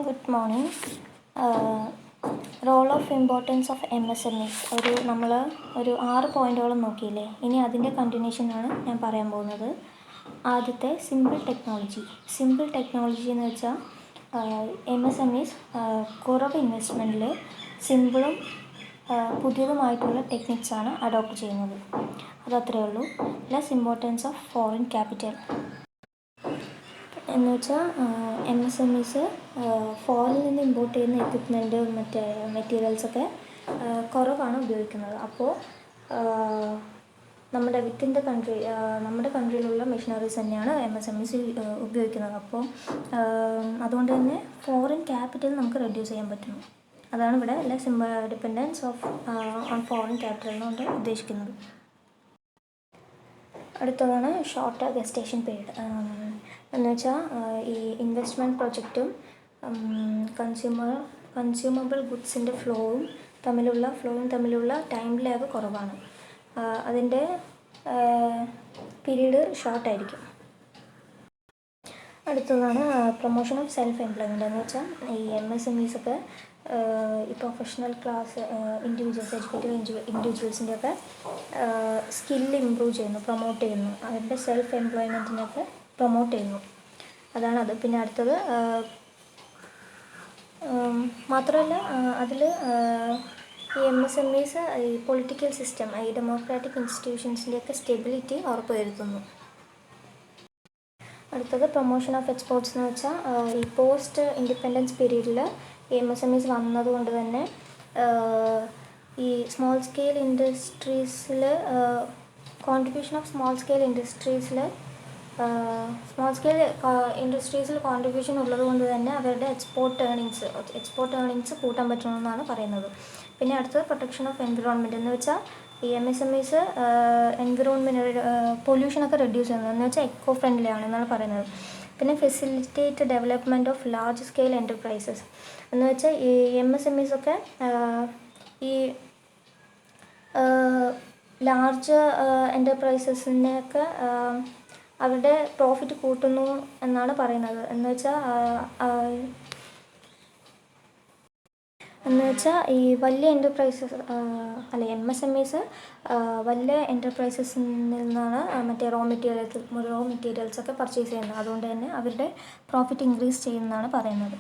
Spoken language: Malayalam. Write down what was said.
Good morning. Role of importance of MSMEs നമ്മൾ ഒരു 6 പോയിൻറ്റുകളും നോക്കിയില്ലേ. ഇനി അതിൻ്റെ കണ്ടിന്യൂഷനാണ് ഞാൻ പറയാൻ പോകുന്നത്. ആദ്യത്തെ സിമ്പിൾ ടെക്നോളജി എന്ന് വെച്ചാൽ MSMEs കുറവ് ഇൻവെസ്റ്റ്മെൻറ്റിൽ സിമ്പിളും പുതിയതുമായിട്ടുള്ള ടെക്നിക്സാണ് അഡോപ്റ്റ് ചെയ്യുന്നത്. അതത്രയേ ഉള്ളൂ. Less importance of foreign capital എന്ന് വെച്ചാൽ MSMEs ഫോറിനിൽ നിന്ന് ഇമ്പോർട്ട് ചെയ്യുന്ന എക്വിപ്മെൻറ്റ് മെറ്റീരിയൽസൊക്കെ കുറവാണ് ഉപയോഗിക്കുന്നത്. അപ്പോൾ നമ്മുടെ കൺട്രിയിലുള്ള മെഷീനറീസ് തന്നെയാണ് MSMEs ഉപയോഗിക്കുന്നത്. അപ്പോൾ അതുകൊണ്ട് തന്നെ ഫോറിൻ ക്യാപിറ്റൽ നമുക്ക് റെഡ്യൂസ് ചെയ്യാൻ പറ്റുന്നു. അതാണ് ഇവിടെ less dependence on foreign capital എന്നുകൊണ്ട് ഉദ്ദേശിക്കുന്നത്. അടുത്തതാണ് ഷോർട്ടർ ഗസ്റ്റേഷൻ പീരീഡ് എന്ന് വെച്ചാൽ ഈ ഇൻവെസ്റ്റ്മെൻറ്റ് പ്രൊജക്റ്റും കൺസ്യൂമബിൾ ഗുഡ്സിൻ്റെ ഫ്ലോയും തമ്മിലുള്ള ടൈം ലാഗ് കുറവാണ്. അതിൻ്റെ പീരീഡ് ഷോർട്ടായിരിക്കും. അടുത്തതാണ് പ്രൊമോഷൻ ഓഫ് സെൽഫ് എംപ്ലോയ്മെൻറ്റ് എന്ന് വെച്ചാൽ ഈ MSMEs ഒക്കെ ഈ പ്രൊഫഷണൽ ക്ലാസ് എഡ്യൂക്കേറ്റഡ് ഇൻഡിവിജ്വൽസിൻ്റെയൊക്കെ സ്കില്ല് ഇമ്പ്രൂവ് ചെയ്യുന്നു, പ്രൊമോട്ട് ചെയ്യുന്നു. അവരുടെ സെൽഫ് എംപ്ലോയ്മെൻറ്റിനൊക്കെ പ്രൊമോട്ട് ചെയ്യുന്നു. അതാണത്. പിന്നെ അടുത്തത് മാത്രമല്ല അതിൽ ഈ MSMEs ഈ പൊളിറ്റിക്കൽ സിസ്റ്റം, ഈ ഡെമോക്രാറ്റിക് ഇൻസ്റ്റിറ്റ്യൂഷൻസിൻ്റെയൊക്കെ സ്റ്റെബിലിറ്റി ഉറപ്പുവരുത്തുന്നു. അടുത്തത് പ്രൊമോഷൻ ഓഫ് എക്സ്പോർട്സ് എന്ന് വെച്ചാൽ ഈ പോസ്റ്റ് ഇൻഡിപെൻഡൻസ് പീരീഡിൽ MSMEs വന്നതുകൊണ്ട് തന്നെ ഈ സ്മോൾ സ്കെയിൽ ഇൻഡസ്ട്രീസിൽ കോൺട്രിബ്യൂഷൻ ഉള്ളതുകൊണ്ട് തന്നെ അവരുടെ എക്സ്പോർട്ട് ഏണിങ്സ് കൂട്ടാൻ പറ്റുമെന്നാണ് പറയുന്നത്. പിന്നെ അടുത്തത് പ്രൊട്ടക്ഷൻ ഓഫ് എൻവിറോൺമെൻറ്റ് എന്ന് വെച്ചാൽ ഈ MSMEs എൻവിറോൺമെൻറ്റ് പൊല്യൂഷനൊക്കെ റെഡ്യൂസ് ചെയ്യുന്നത് എന്ന് വെച്ചാൽ എക്കോ ഫ്രണ്ട്ലി ആണെന്നാണ് പറയുന്നത്. പിന്നെ facilitate development of large scale enterprises എന്ന് വെച്ചാൽ ഈ MSMEs ഒക്കെ ഈ ലാർജ് എൻ്റർപ്രൈസസിനെയൊക്കെ അവരുടെ പ്രോഫിറ്റ് കൂട്ടുന്നു എന്നാണ് പറയുന്നത്. എന്ന് വെച്ചാൽ ഈ വലിയ MSMEs വലിയ എൻ്റർപ്രൈസസിൽ നിന്നാണ് റോ മെറ്റീരിയൽസൊക്കെ പർച്ചേസ് ചെയ്യുന്നത്. അതുകൊണ്ട് തന്നെ അവരുടെ പ്രോഫിറ്റ് ഇൻക്രീസ് ചെയ്യുന്നതാണ് പറയുന്നത്.